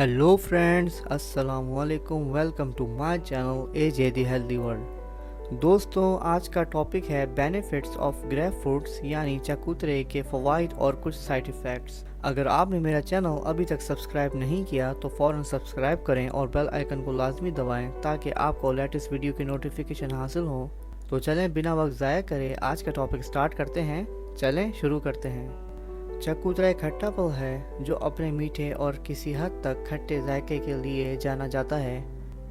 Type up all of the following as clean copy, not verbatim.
Hello friends, अस्सलाम वालेकुम, welcome to my channel AJ the healthy world. दोस्तों, आज का टॉपिक है बेनिफिट्स ऑफ ग्रेप फ्रूट्स यानी चकोतरे के फ़वाइद और कुछ साइड इफ़ेक्ट्स। अगर आपने मेरा चैनल अभी तक सब्सक्राइब नहीं किया तो फ़ौरन सब्सक्राइब करें और बेल आइकन को लाजमी दबाएं ताकि आपको लेटेस्ट वीडियो की नोटिफिकेशन हासिल हो। तो चलें बिना वक्त ज़ाया करे आज का टॉपिक स्टार्ट करते हैं। चलें शुरू करते हैं। चकोतरा एक खट्टा फल है जो अपने मीठे और किसी हद तक खट्टे जायके के लिए जाना जाता है।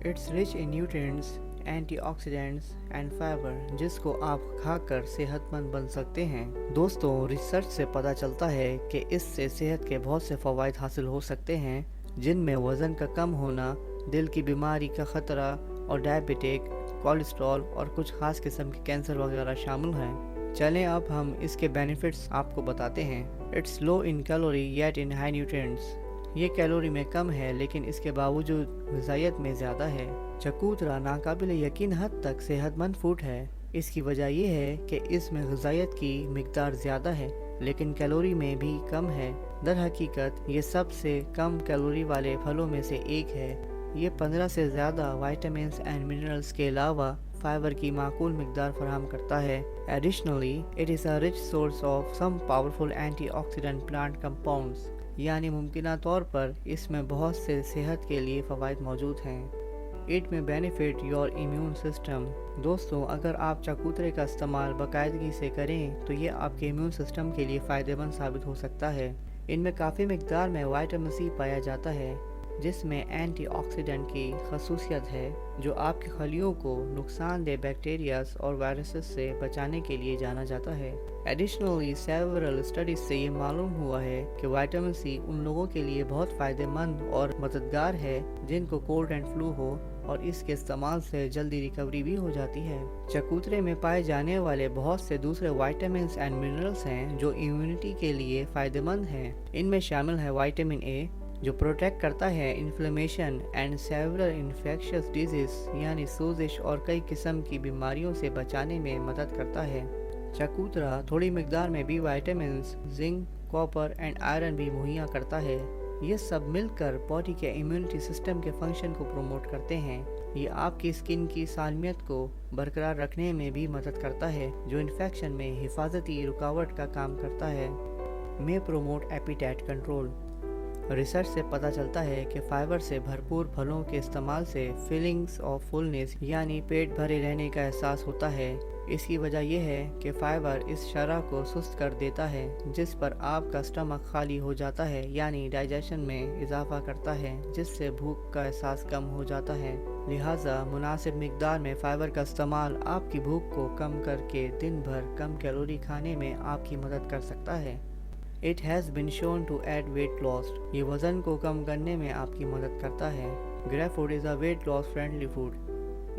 It's rich in nutrients, antioxidants and fibre, जिसको आप खाकर सेहतमंद बन सकते हैं। दोस्तों, रिसर्च से पता चलता है कि इससे सेहत के बहुत से फ़वाइद हासिल हो सकते हैं, जिनमें वज़न का कम होना, दिल की बीमारी का ख़तरा और डायबिटिक, कोलेस्ट्रॉल और कुछ ख़ास किस्म के कैंसर वगैरह शामिल हैं। चलें अब हम इसके बेनिफिट्स आपको बताते हैं। It's low in calorie yet in high nutrients. ये कैलोरी में कम है लेकिन इसके बावजूद ग़िज़ाइयत में ज़्यादा है। चकोतरा नाकाबिल यकीन हद तक सेहतमंद फूड है। इसकी वजह यह है कि इसमें ग़िज़ाइयत की मिकदार ज़्यादा है लेकिन कैलोरी में भी कम है। दर हकीकत ये सबसे कम कैलोरी वाले फलों में से एक है। ये 15 से ज़्यादा वाइटामिन्स एंड मिनरल्स के अलावा फाइबर की माकूल मिकदार फराहम करता है। Additionally it is a rich source of some powerful antioxidant plant compounds, यानी मुमकिना तौर पर इसमें बहुत से सेहत के लिए फ़वाइद मौजूद हैं। इट में बेनिफिट योर इम्यून सिस्टम। दोस्तों, अगर आप चकोतरे का इस्तेमाल बाकायदगी से करें तो ये आपके इम्यून सिस्टम के लिए फ़ायदेमंद साबित हो सकता है। इनमें काफ़ी मिकदार में विटामिन सी पाया जाता है जिसमें एंटीऑक्सीडेंट की खसूसियत है जो आपकी खलियों को नुकसानदेह बैक्टीरियाज और वायरसेस से बचाने के लिए जाना जाता है। एडिशनली सेवरल स्टडीज से ये मालूम हुआ है कि विटामिन सी उन लोगों के लिए बहुत फ़ायदेमंद और मददगार है जिनको कोल्ड एंड फ्लू हो, और इसके इस्तेमाल से जल्दी रिकवरी भी हो जाती है। चकोतरे में पाए जाने वाले बहुत से दूसरे विटामिन्स एंड मिनरल्स हैं जो इम्यूनिटी के लिए फ़ायदेमंद हैं। इनमें शामिल है विटामिन ए जो प्रोटेक्ट करता है inflammation and several infectious disease, यानी सोजिश और कई किस्म की बीमारियों से बचाने में मदद करता है। चकोतरा थोड़ी मिकदार में भी vitamins, zinc, copper and iron भी मुहैया करता है। ये सब मिलकर बॉडी के इम्यूनिटी सिस्टम के फंक्शन को प्रमोट करते हैं। ये आपकी स्किन की सालमियत को बरकरार रखने में भी मदद करता है जो इन्फेक्शन में हिफाजती रुकावट का काम करता है। में प्रोमोट एपिटाइट कंट्रोल। रिसर्च से पता चलता है कि फाइबर से भरपूर फलों के इस्तेमाल से फीलिंग्स ऑफ फुलनेस यानी पेट भरे रहने का एहसास होता है। इसकी वजह यह है कि फाइबर इस शरह को सुस्त कर देता है जिस पर आपका स्टमक खाली हो जाता है, यानी डाइजेशन में इजाफा करता है, जिससे भूख का एहसास कम हो जाता है। लिहाजा मुनासिब मिकदार में फाइबर का इस्तेमाल आपकी भूख को कम करके दिन भर कम कैलोरी खाने में आपकी मदद कर सकता है। It has been shown to add weight loss. ये वज़न को कम करने में आपकी मदद करता है। Grep fruit is a weight loss friendly food.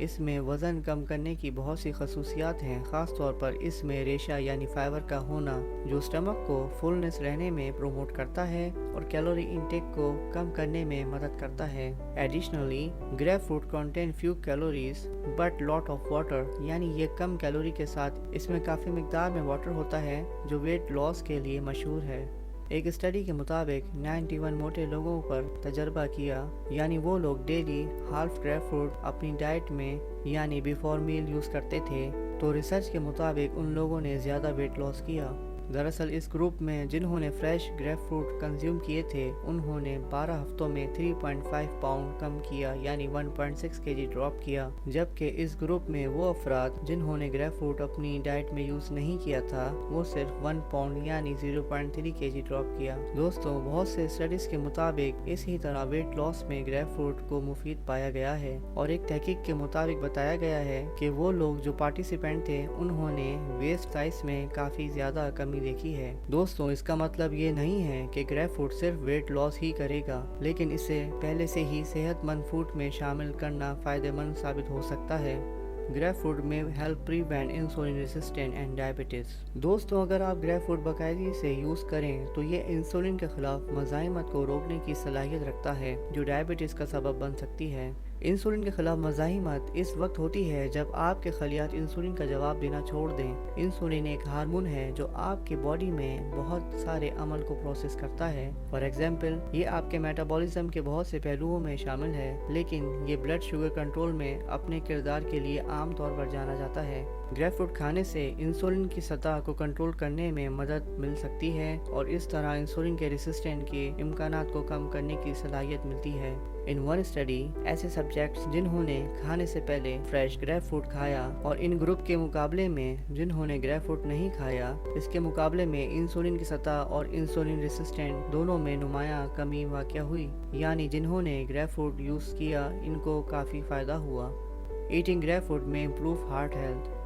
इसमें वज़न कम करने की बहुत सी खसूसियात हैं, ख़ास तौर पर इसमें रेशा यानी फाइबर का होना जो स्टमक को फुलनेस रहने में प्रोमोट करता है और कैलोरी इंटेक को कम करने में मदद करता है। Additionally grep fruit contain few calories but lot of water, यानी ये कम कैलोरी के साथ इसमें काफ़ी मिकदार में वाटर होता है जो वेट लॉस के लिए मशहूर है। एक स्टडी के मुताबिक 91 मोटे लोगों पर तजर्बा किया, यानी वो लोग डेली हाफ ग्रेप फ्रूट अपनी डाइट में यानी बिफोर मील यूज़ करते थे, तो रिसर्च के मुताबिक उन लोगों ने ज़्यादा वेट लॉस किया। दरअसल इस ग्रुप में जिन्होंने फ्रेश ग्रेप फ्रूट कंज्यूम किए थे उन्होंने 12 हफ्तों में 3.5 पाउंड कम किया, यानी 1.6 केजी ड्रॉप किया, जबकि इस ग्रुप में वो अफराद जिन्होंने ग्रेप फ्रूट अपनी डाइट में यूज़ नहीं किया था वो सिर्फ 1 पाउंड यानी 0.3 केजी ड्रॉप किया। दोस्तों, बहुत से स्टडीज़ के मुताबिक इसी तरह वेट लॉस में ग्रेप फ्रूट को मुफीद पाया गया है, और एक तहकीक के मुताबिक बताया गया है कि वो लोग जो पार्टिसिपेंट थे उन्होंने वेस्ट साइज में काफ़ी ज़्यादा कमी देखी है। दोस्तों, इसका मतलब ये नहीं है कि ग्रेप फ्रूट सिर्फ वेट लॉस ही करेगा, लेकिन इसे पहले से ही सेहतमंद फूड में शामिल करना फ़ायदेमंद साबित हो सकता है। ग्रेप फ्रूट में help prevent insulin resistant and diabetes. दोस्तों, अगर आप ग्रेप फ्रूट बाकायदगी से यूज़ करें तो ये इंसुलिन के खिलाफ मज़ाहिमत को रोकने की सलाहियत रखता है जो डायबिटीज़ का सबब बन सकती है। انسولین کے خلاف مزاحمت اس وقت ہوتی ہے جب آپ کے خلیات انسولین کا جواب دینا چھوڑ دیں۔ انسولین ایک ہارمون ہے جو آپ کی باڈی میں بہت سارے عمل کو پروسیس کرتا ہے۔ فار ایگزامپل، یہ آپ کے میٹابولزم کے بہت سے پہلوؤں میں شامل ہے، لیکن یہ بلڈ شوگر کنٹرول میں اپنے کردار کے لیے عام طور پر جانا جاتا ہے۔ گریپ فروٹ کھانے سے انسولین کی سطح کو کنٹرول کرنے میں مدد مل سکتی ہے اور اس طرح انسولین کے ریزسٹنٹ کے امکانات کو کم کرنے کی صلاحیت ملتی ہے۔ ان ون اسٹڈی، ایسے سبجیکٹس جنہوں نے کھانے سے پہلے فریش گریپ فروٹ کھایا اور ان گروپ کے مقابلے میں جنہوں نے گریپ فروٹ نہیں کھایا، اس کے مقابلے میں انسولین کی سطح اور انسولین ریزسٹنٹ دونوں میں نمایاں کمی واقع ہوئی، یعنی جنہوں نے گریپ فروٹ یوز کیا ان کو کافی فائدہ ہوا۔ ایٹنگ گریپ فروٹ میں امپروو ہارٹ ہیلتھ۔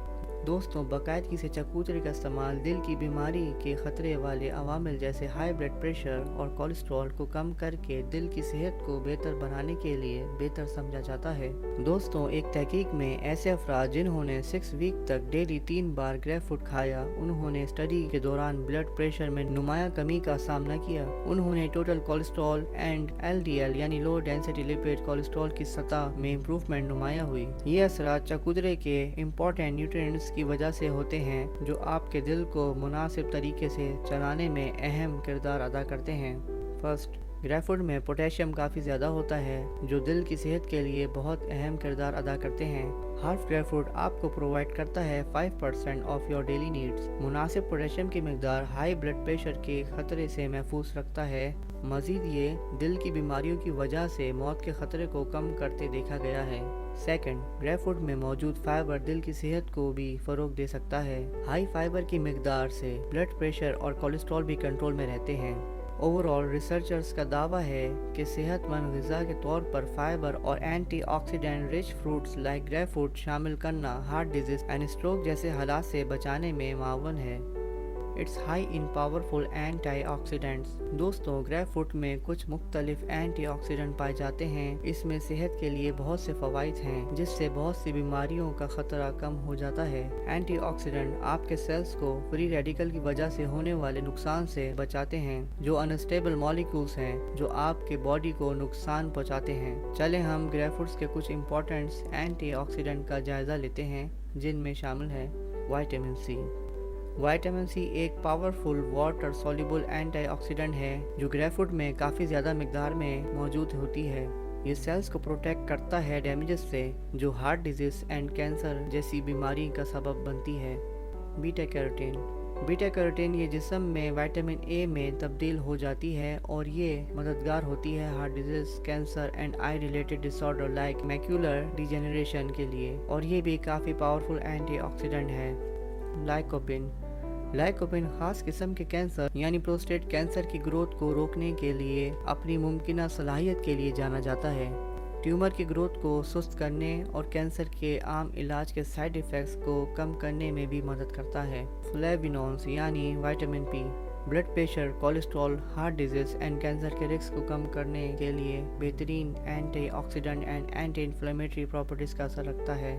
دوستوں، باقاعدگی سے چکوترے کا استعمال دل کی بیماری کے خطرے والے عوامل جیسے ہائی بلڈ پریشر اور کولیسٹرول کو کم کر کے دل کی صحت کو بہتر بنانے کے لیے بہتر سمجھا جاتا ہے۔ دوستوں، ایک تحقیق میں ایسے افراد جنہوں نے 6 ویک تک ڈیلی 3 بار گریپ فروٹ کھایا، انہوں نے اسٹڈی کے دوران بلڈ پریشر میں نمایاں کمی کا سامنا کیا۔ انہوں نے ٹوٹل کولیسٹرول اینڈ LDL یعنی لو ڈینسٹی لپڈ کولیسٹرول کی سطح میں امپروومنٹ نمایاں ہوئی۔ یہ اثرات چکوترے کے امپورٹنٹ نیوٹرینٹس کی وجہ سے ہوتے ہیں جو آپ کے دل کو مناسب طریقے سے چلانے میں اہم کردار ادا کرتے ہیں۔ فرسٹ، گریپ فروٹ میں پوٹیشیم کافی زیادہ ہوتا ہے جو دل کی صحت کے لیے بہت اہم کردار ادا کرتے ہیں۔ ہاف گریپ فروٹ آپ کو پرووائڈ کرتا ہے 5% آف یور ڈیلی نیڈز۔ مناسب پوٹیشیم کی مقدار ہائی بلڈ پریشر کے خطرے سے محفوظ رکھتا ہے۔ مزید یہ دل کی بیماریوں کی وجہ سے موت کے خطرے کو کم کرتے دیکھا گیا ہے۔ سیکنڈ، گریپ فروٹ میں موجود فائبر دل کی صحت کو بھی فروغ دے سکتا ہے۔ ہائی فائبر کی مقدار سے بلڈ پریشر اور کولیسٹرول بھی کنٹرول میں رہتے ہیں۔ اوورآل ریسرچرز کا دعویٰ ہے کہ صحت مند غذا کے طور پر فائبر اور antioxidant rich fruits like grapefruit شامل کرنا ہارٹ ڈیزیز اینڈ اسٹروک جیسے حالات سے بچانے میں معاون ہے۔ It's high in powerful antioxidants. دوستوں، گریپ فروٹ میں کچھ مختلف اینٹی آکسیڈنٹ پائے جاتے ہیں۔ اس میں صحت کے لیے بہت سے فوائد ہیں جس سے بہت سی بیماریوں کا خطرہ کم ہو جاتا ہے۔ اینٹی آکسیڈنٹ آپ کے سیلز کو فری ریڈیکل کی وجہ سے ہونے والے نقصان سے بچاتے ہیں جو انسٹیبل مالیکولز ہیں جو آپ کے باڈی کو نقصان پہنچاتے ہیں۔ چلیں ہم گریپ فروٹس کے کچھ امپورٹنٹ اینٹی آکسیڈنٹ کا جائزہ لیتے ہیں جن میں شامل ہے وٹامن سی۔ وٹامن سی ایک پاورفل واٹر سولوبل اینٹی آکسیڈنٹ ہے جو گریپ فروٹ میں کافی زیادہ مقدار میں موجود ہوتی ہے۔ یہ سیلز کو پروٹیکٹ کرتا ہے ڈیمیجز سے جو ہارٹ ڈیزیز اینڈ کینسر جیسی بیماری کا سبب بنتی ہے۔ بیٹا کیروٹین۔ بیٹا کیروٹین یہ جسم میں وٹامن اے میں تبدیل ہو جاتی ہے اور یہ مددگار ہوتی ہے heart disease, cancer and eye related disorder like macular degeneration کے لیے، اور یہ بھی کافی پاورفل اینٹی آکسیڈنٹ ہے۔ لائکوپین۔ لائکوپین خاص قسم کے کینسر یعنی پروسٹیٹ کینسر کی گروتھ کو روکنے کے لیے اپنی ممکنہ صلاحیت کے لیے جانا جاتا ہے۔ ٹیومر کی گروتھ کو سست کرنے اور کینسر کے عام علاج کے سائیڈ ایفیکٹس کو کم کرنے میں بھی مدد کرتا ہے۔ فلیوینولز یعنی vitamin P blood pressure, cholesterol, heart disease and cancer کے رسک کو کم کرنے کے لیے بہترین antioxidant and anti inflammatory properties کا اثر رکھتا ہے۔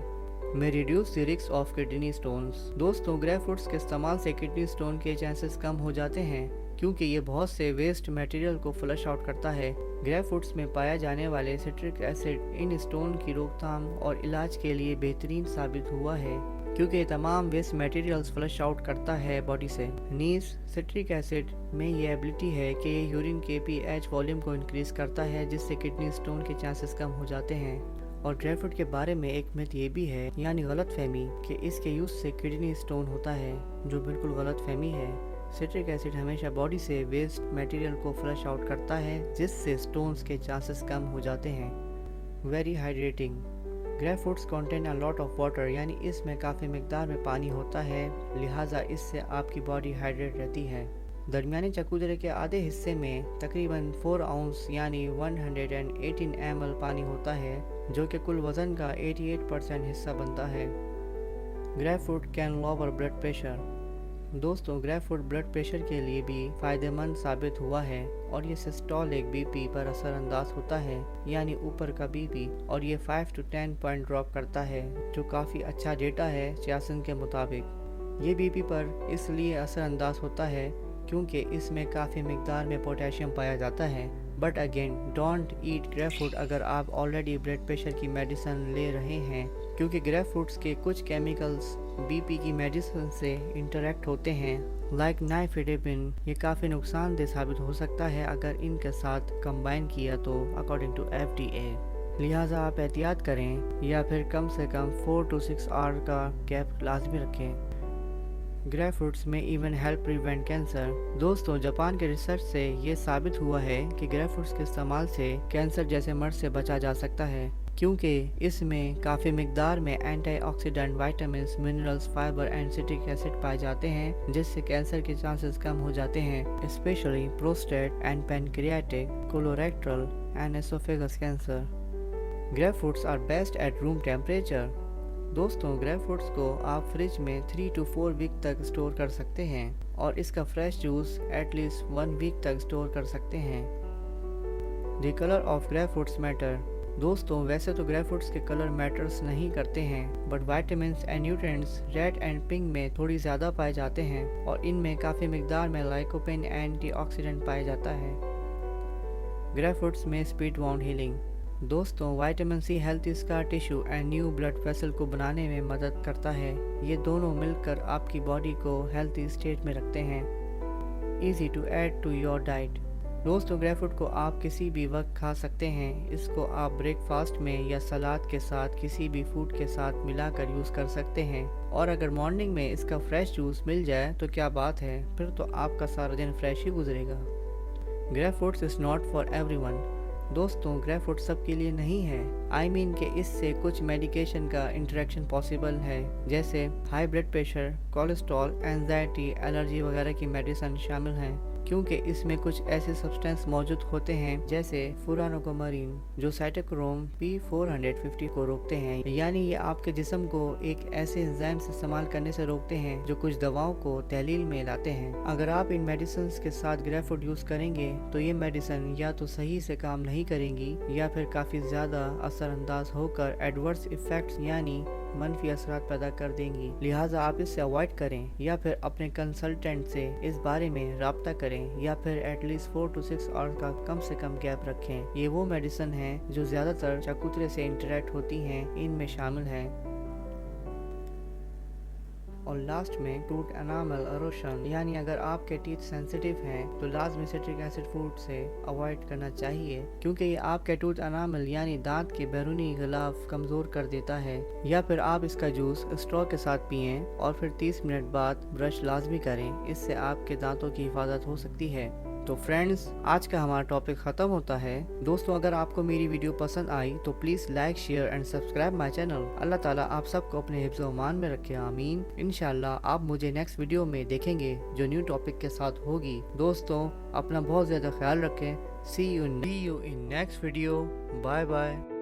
May reduce the risk of kidney stones. دوستوں، گریپ فروٹس کے استعمال سے کڈنی سٹون کے چانسز کم ہو جاتے ہیں کیونکہ یہ بہت سے ویسٹ میٹیریل کو فلش آؤٹ کرتا ہے۔ گریپ فروٹس میں پایا جانے والے سٹرک ایسڈ ان سٹون کی روک تھام اور علاج کے لیے بہترین ثابت ہوا ہے کیونکہ یہ تمام ویسٹ میٹیریلز فلش آؤٹ کرتا ہے باڈی سے۔ نیز سٹرک ایسڈ میں یہ ایبلٹی ہے کہ یہ یورین کے pH والیوم کو انکریز کرتا ہے جس سے کڈنی سٹون کے چانسز کم ہو جاتے ہیں۔ اور گریپ فروٹ کے بارے میں ایک مت یہ بھی ہے یعنی غلط فہمی کہ اس کے یوز سے کڈنی سٹون ہوتا ہے، جو بالکل غلط فہمی ہے۔ سٹرک ایسڈ ہمیشہ باڈی سے ویسٹ میٹیریل کو فلش آؤٹ کرتا ہے جس سے سٹونز کے چانسز کم ہو جاتے ہیں۔ Very hydrating. Grapefruits contain a lot of water یعنی اس میں کافی مقدار میں پانی ہوتا ہے، لہٰذا اس سے آپ کی باڈی ہائیڈریٹ رہتی ہے۔ درمیانی چکوترے کے آدھے حصے میں تقریباً 4 اونس یعنی 118 ml پانی ہوتا ہے جو کہ کل وزن کا 88% حصہ بنتا ہے۔ Grapefruit can lower blood pressure. دوستوں، گریپ فروٹ بلڈ پریشر کے لیے بھی فائدہ مند ثابت ہوا ہے اور یہ سسٹولک بی پی پر اثر انداز ہوتا ہے یعنی اوپر کا بی پی، اور یہ 5 to 10 پوائنٹ ڈراپ کرتا ہے جو کافی اچھا ڈیٹا ہے چیاسن کے مطابق۔ یہ بی پی پر اس لیے اثر انداز ہوتا ہے کیونکہ اس میں کافی مقدار میں پوٹیشیم پایا جاتا ہے but again don't eat grep fruit अगर आप ऑलरेडी ब्लड प्रेशर की मेडिसिन ले रहे हैं, क्योंकि ग्रेप फ्रूट्स के कुछ केमिकल्स बीपी की मेडिसिन से इंटरेक्ट होते हैं लाइक नाइफेडेपिन। ये काफ़ी नुकसानदेह साबित हो सकता है अगर इनके साथ कंबाइन किया तो अकॉर्डिंग टू FDA। लिहाजा आप एहतियात करें या फिर कम से कम 4 to 6 आवर का गैप लाजमी रखें। ग्रेप फ्रूट्स में इवन हेल्प प्रिवेंट कैंसर। दोस्तों, जापान के रिसर्च से ये साबित हुआ है कि ग्रेप फ्रूट्स के इस्तेमाल से कैंसर जैसे मर्ज से बचा जा सकता है, क्योंकि इसमें काफ़ी मिकदार में antioxidant, vitamins, minerals, fibre and citric acid पाए जाते हैं, जिससे कैंसर के चांसेस कम हो जाते हैं, especially prostate and pancreatic, colorectal and oesophagus cancer. Grapefruits are best at room temperature. दोस्तों, ग्रेप फ्रूट्स को आप फ्रिज में 3 to 4 वीक तक स्टोर कर सकते हैं और इसका फ्रेश जूस एटलीस्ट 1 वीक तक स्टोर कर सकते हैं। The colour of grape fruits matter. दोस्तों, वैसे तो ग्रेप फ्रूट्स के कलर मैटर्स नहीं करते हैं, but vitamins and nutrients red and pink में थोड़ी ज़्यादा पाए जाते हैं और इनमें काफ़ी मिकदार में लाइकोपेन एंटीऑक्सीडेंट पाया जाता है। ग्रेप फ्रूट्स में स्पीड वाउंड हीलिंग। दोस्तों, vitamin C healthy scar tissue and new blood vessel को बनाने में मदद करता है। ये दोनों मिलकर आपकी बॉडी को हेल्थी स्टेट में रखते हैं। Easy to add to your diet. दोस्तों, ग्रेप फ्रूट को आप किसी भी वक्त खा सकते हैं। इसको आप ब्रेकफास्ट में या सलाद के साथ किसी भी फूड के साथ मिलाकर यूज़ कर सकते हैं, और अगर मॉर्निंग में इसका फ्रेश जूस मिल जाए तो क्या बात है, फिर तो आपका सारा दिन फ्रेश ही गुजरेगा। Grapefruits is not for everyone. दोस्तों, ग्रेप फ्रूट सबके लिए नहीं है। I mean कि इससे कुछ मेडिकेशन का इंटरेक्शन पॉसिबल है, जैसे high blood pressure, cholesterol, anxiety, allergy वगैरह की मेडिसिन शामिल हैं, क्योंकि इसमें कुछ ऐसे सब्सटेंस मौजूद होते हैं जैसे फुरानोकोमरीन, जो साइटोक्रोम P450 को रोकते हैं, यानी ये आपके जिस्म को एक ऐसे एंजाइम से इस्तेमाल करने से रोकते हैं जो कुछ दवाओं को तहलील में लाते हैं। अगर आप इन मेडिसिन के साथ ग्रेप फ्रूट यूज़ करेंगे तो ये मेडिसिन या तो सही से काम नहीं करेंगी या फिर काफ़ी ज़्यादा असरअंदाज होकर एडवर्स इफ़ेक्ट्स यानी मनफी असरात पैदा कर देंगी। लिहाजा आप इससे अवॉइड करें या फिर अपने कंसल्टेंट से इस बारे में राब्ता करें, या फिर एटलीस्ट 4 to 6 आवर का कम से कम गैप रखें। ये वो मेडिसिन हैं जो ज़्यादातर चकोतरे से इंटरेक्ट होती हैं, इनमें शामिल हैं। और लास्ट में टूथ एनामल एरोशन, यानी अगर आपके टीथ सेंसिटिव हैं तो लाजमी सिट्रिक एसिड फूड से अवॉइड करना चाहिए, क्योंकि ये आपके टूथ एनामल यानी दांत के बैरूनी गिलाफ कमज़ोर कर देता है। या फिर आप इसका जूस स्ट्रॉ के साथ पिएं और फिर 30 मिनट बाद ब्रश लाजमी करें, इससे आपके दांतों की हिफाजत हो सकती है। तो फ्रेंड्स, आज का हमारा टॉपिक ख़त्म होता है। दोस्तों, अगर आपको मेरी वीडियो पसंद आई तो please like, share and subscribe my channel. अल्लाह ताला आप सबको अपने हिफ्ज़ व अमान में रखे, आमीन। इंशाल्लाह आप मुझे नेक्स्ट वीडियो में देखेंगे जो न्यू टॉपिक के साथ होगी। दोस्तों, अपना बहुत ज़्यादा ख्याल रखें। See you in next video. Bye bye.